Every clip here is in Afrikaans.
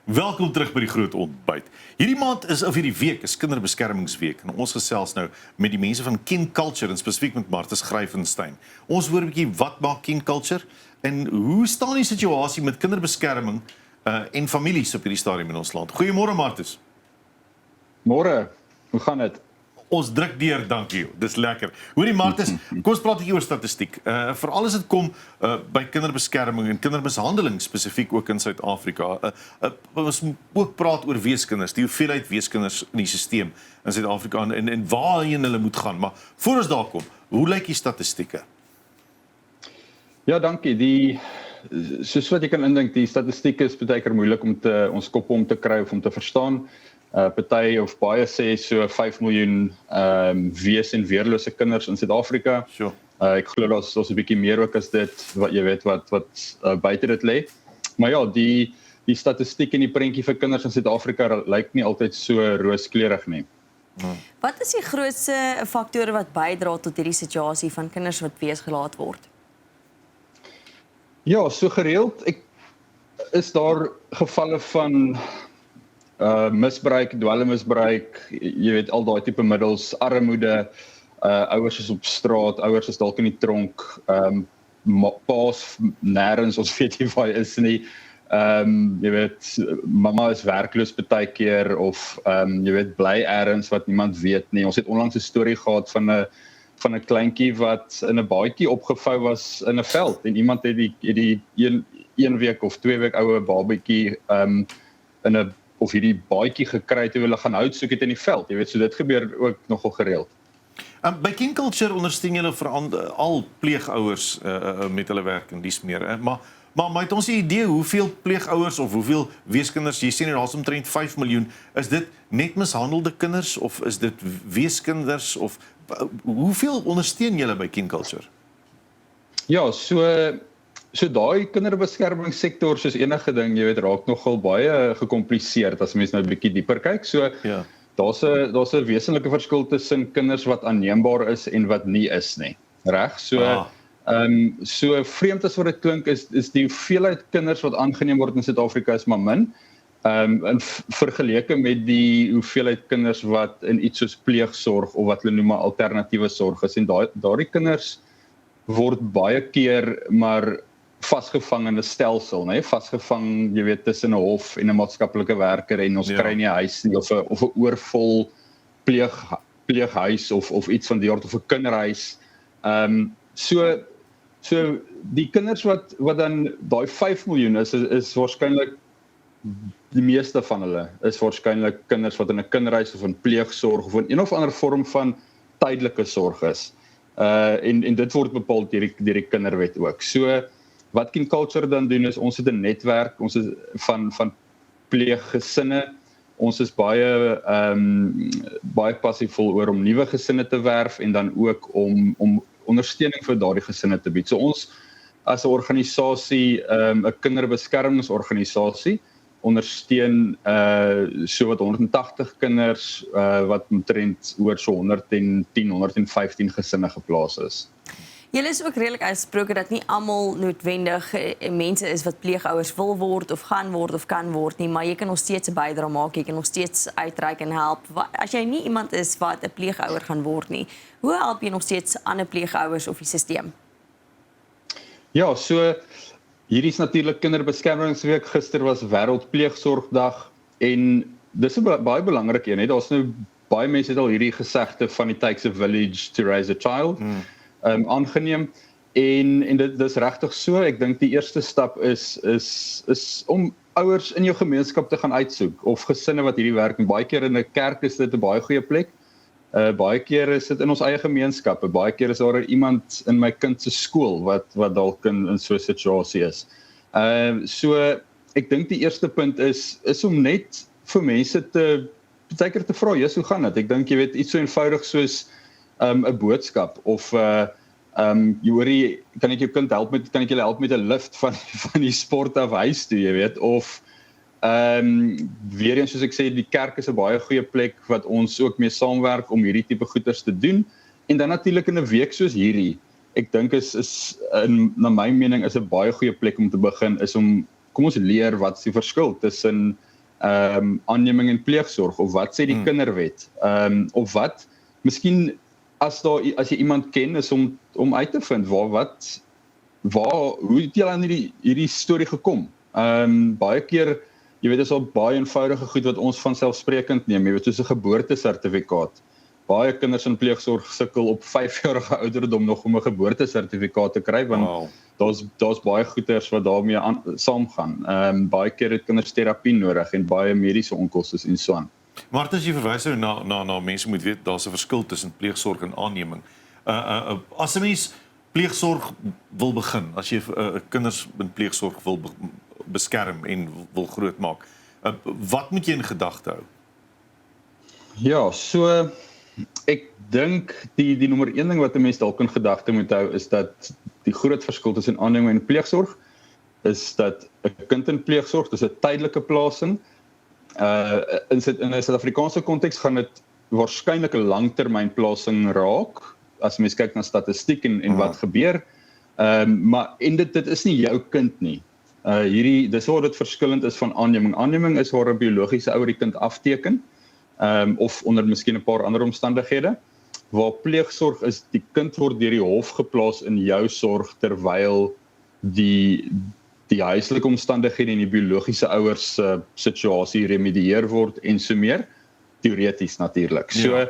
Welkom terug by die Groot Ontbyt. Hierdie maand of hierdie week is Kinderbeskermingsweek en ons gesels nou met die mense van Kin Culture en spesifiek met Martha Gryvenstein. Ons hoor 'n bietjie wat maak Kin Culture en hoe staan die situasie met kinderbeskerming en families op hierdie stadium in ons land. Goeiemôre Martha. Môre, hoe gaan dit? Ons druk deur, dankie. Dis lekker. Hoorie Martha, kom ons praat 'n bietjie oor statistiek. Veral as dit kom by kinderbeskerming en kindermishandeling spesifiek ook in Suid-Afrika. Ons moet ook praat oor weeskinders, die hoeveelheid weeskinders in die stelsel in Suid-Afrika en waarheen hulle moet gaan. Maar voor ons daar kom, hoe lyk die statistieke? Ja, dankie. Soos wat jy kan indink, die statistiek is baie keer moeilik om ons kop om te kry of om te verstaan. Party of baie sê so 5 miljoen wees en weerlose kinders in Suid-Afrika. Sure. Ek glo daar's 'n bietjie meer ook as dit wat jy weet wat buite dit lê. Maar ja, die statistiek en die prentjie vir kinders in Suid-Afrika lyk nie altyd so rooskleurig nie. Wat is die grootste faktore wat bydra tot hierdie situasie van kinders wat weesgelaat word? Ja, so gereeld is daar gevalle van misbruik, dwelmmisbruik, jy weet al daai tipe middels, armoede, ouers is op straat, ouers is dalk in die tronk, paas nêrens, ons weet nie waar hy is nie. Jy weet, mamma is werkloos baie keer of jy weet bly elders wat niemand weet nie. Ons het onlangs 'n storie gehad van 'n kleintjie wat in 'n baadjie opgevou was in 'n veld en iemand het die 1 week of 2 week oue babatjie of hierdie baadjie gekry toe hulle gaan hout soek het in die veld. Jy weet, so dit gebeur ook nogal gereeld. By Kin Culture ondersteun julle al pleegouers met hulle werk en dies meer. Maar het ons 'n idee hoeveel pleegouers of hoeveel weeskinders, jy sê nou daar's omtrent 5 miljoen, is dit net mishandelde kinders of is dit weeskinders of hoeveel ondersteun julle by Kin Culture? Ja, so daai kinderbeskermingssektor soos enige ding, jy weet, raak nogal baie gekompliseerd as mens nou 'n bietjie dieper kyk. So ja. Daar's 'n wesenlike verskil tussen kinders wat aanneembaar is en wat nie is nie. Reg? So vreemd as wat dit klink is die hoeveelheid kinders wat aangeneem word in Suid-Afrika is maar min. In vergeleke met die hoeveelheid kinders wat in iets soos pleegsorg of wat hulle noem alternatiewe sorg is en daardie kinders word baie keer maar vasgevang in 'n stelsel, né? Vasgevang, jy weet, tussen 'n hof en 'n maatskaplike werker en ons kry nie 'n huis nie of 'n oorvol pleeghuis of iets van die aard of 'n kinderhuis. So die kinders wat dan daai 5 miljoen is waarskynlik die meeste van hulle is waarskynlik kinders wat in 'n kinderhuis of in pleegsorg of in een of ander vorm van tydelike sorg is. En dit word bepaal deur die kinderwet ook. So wat Kin Culture dan doen is ons het 'n netwerk, ons is van pleeggesinne. Ons is baie passievol oor om nuwe gesinne te werf en dan ook om ondersteuning vir daardie gesinne te bied. So ons as 'n organisasie, 'n kinderbeskermingsorganisasie ondersteun so wat 180 kinders wat omtrent oor so 115 gesinne geplaas is. Julle is ook redelik uitsproke dat nie almal noodwendig mense is wat pleegouers wil word of gaan word of kan word nie, maar jy kan nog steeds 'n bydrae maak, jy kan nog steeds uitreik en help. As jy nie iemand is wat 'n pleegouer gaan word nie, hoe help jy nog steeds ander pleegouers of die stelsel? Ja, so hierdie is natuurlik Kinderbeskermingsweek. Gister was Wêreldpleegsorgdag en dis 'n baie belangrik een, hè. Daar's nou baie mense het al hierdie gesegde van it takes a village to raise a child. Aangeneem en dit is regtig so. Ek dink die eerste stap is om ouers in jou gemeenskap te gaan uitsoek of gesinne wat hierdie werk en baie keer in 'n kerk is dit 'n baie goeie plek. Baie keer is dit in ons eie gemeenskappe. Baie keer is daar iemand in my kind se skool wat dalk in so 'n situasie is. So ek dink die eerste punt is om net vir mense baie keer te vra, "Jesus, hoe gaan dit?" Ek dink jy weet iets so eenvoudig soos 'n boodskap of jy hoorie, kan ek julle help met 'n lift van die sport af huis toe, jy weet, of weer eens soos ek sê, die kerk is 'n baie goeie plek wat ons ook mee saamwerk om hierdie tipe goeders te doen. En dan natuurlik in 'n week soos hierdie, ek dink is na my mening is 'n baie goeie plek om te begin is om kom ons leer wat is die verskil tussen aanneming en pleegsorg, of wat sê die kinderwet, of wat, miskien as jy iemand ken is om uit te vind, hoe het jy aan hierdie storie gekom? Baie keer, jy weet, is al baie eenvoudige goed wat ons vanselfsprekend neem, jy weet, soos 'n geboortesertifikaat. Baie kinders in pleegsorg sukkel op 5-jarige ouderdom nog om 'n geboortesertifikaat te kry, want daar's baie goeders wat daarmee saamgaan. Baie keer het kinders terapie nodig en baie mediese onkoste en so aan. Maar as jy verwys na mense moet weet, daar's 'n verskil tussen pleegsorg en aanneming. As 'n mens pleegsorg wil begin, as jy kinders in pleegsorg wil beskerm en wil grootmaak, wat moet jy in gedagte hou? Ja, so ek dink die nommer 1 ding wat 'n mens dalk in gedagte moet hou is dat die groot verskil tussen aanneming en pleegsorg is dat 'n kind in pleegsorg, dis 'n tydelike plasing. In 'n Suid-Afrikaanse konteks gaan dit waarskynlik 'n langtermynplasing raak as mens kyk na statistiek en wat gebeur. Maar dit is nie jou kind nie. Dis waar dit verskillend is van aanneming. Aanneming is waar 'n biologiese ouer die kind afteken, of onder miskien 'n paar ander omstandighede. Waar pleegsorg is, die kind word deur die hof geplaas in jou sorg terwyl die huislike omstandighede en die biologiese ouers situasie remedieer word en so meer, teoreties natuurlik. So,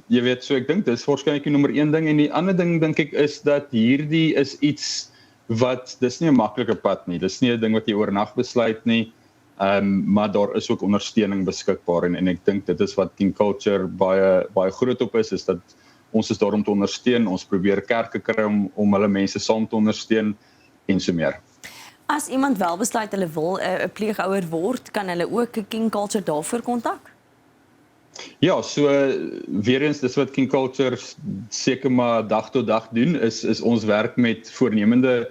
jy weet, so ek dink dis waarskynlik die nommer 1 ding, en die ander ding dink ek is dat hierdie is iets wat, dis nie 'n maklike pad nie, dis nie 'n ding wat jy oornag besluit nie, maar daar is ook ondersteuning beskikbaar, en ek dink dit is wat King Culture baie groot op is dat ons is daar om te ondersteun, ons probeer kerke kry om hulle mense saam te ondersteun, en so meer. As iemand wel besluit hulle wil 'n pleegouer word, kan hulle ook King Culture daarvoor kontak? Ja, so weer eens, dis wat King Culture seker maar dag tot dag doen, is ons werk met voornemende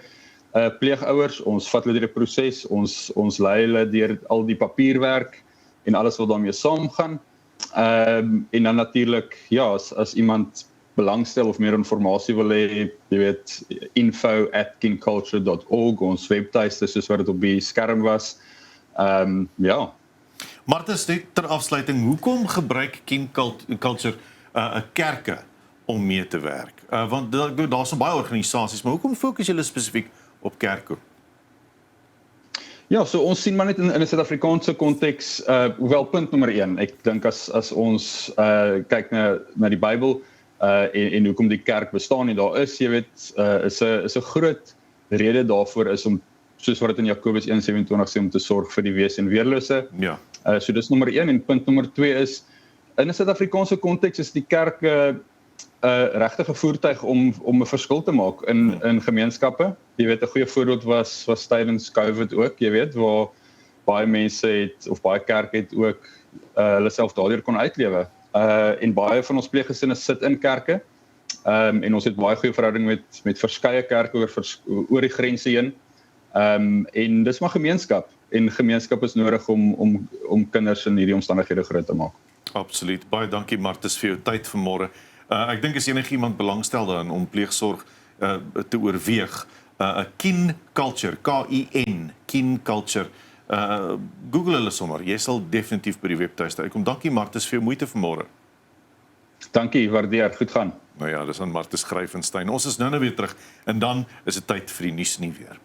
pleegouers, ons vat hulle deur die proses, ons lei hulle deur al die papierwerk en alles wat daarmee saamgaan. En dan natuurlik, ja, as iemand belangstel of meer inligting wil hê, jy weet, info@kingculture.org, ons webtuiste soos wat dit op die skerm was. Ja. Martens, net ter afsluiting, hoekom gebruik King Culture 'n kerke om mee te werk? Want daar's so baie organisasies, maar hoekom fokus julle spesifiek op kerke? Ja, so ons sien maar net in 'n Suid-Afrikaanse konteks, hoewel punt nommer 1, ek dink as ons kyk na die Bybel, en hoekom die kerk bestaan en daar is, jy weet, is 'n groot rede daarvoor is om, soos wat dit in Jakobus 1:27 sê, om te sorg vir die wees en weerlose. Ja. So dis nommer 1, en punt nommer 2 is, in 'n Suid-Afrikaanse konteks is die kerk regtige voertuig om 'n verskil te maak in gemeenskappe. Jy weet, 'n goeie voorbeeld was tydens COVID ook, jy weet, waar baie mense het, of baie kerke het ook hulle self daardeur kon uitlewe. En baie van ons pleeggesinne sit in kerke, en ons het baie goeie verhouding met verskeie kerke oor die grense heen. En dis maar gemeenskap, en gemeenskap is nodig om kinders in hierdie omstandighede groot te maak. Absoluut. Baie dankie Martens vir jou tyd vanmôre. Ek dink as enigiemand belangstel daarin om pleegsorg te oorweeg, Kin Culture, K-I-N, Kin Culture, Google hulle sommer, jy sal definitief by die webtuiste uitkom. Dankie Martens vir jou moeite vanmôre. Dankie, waardeer, goed gaan. Nou ja, dis aan Martens Gryvenstein. Ons is nou weer terug, en dan is dit tyd vir die nuus nie weer.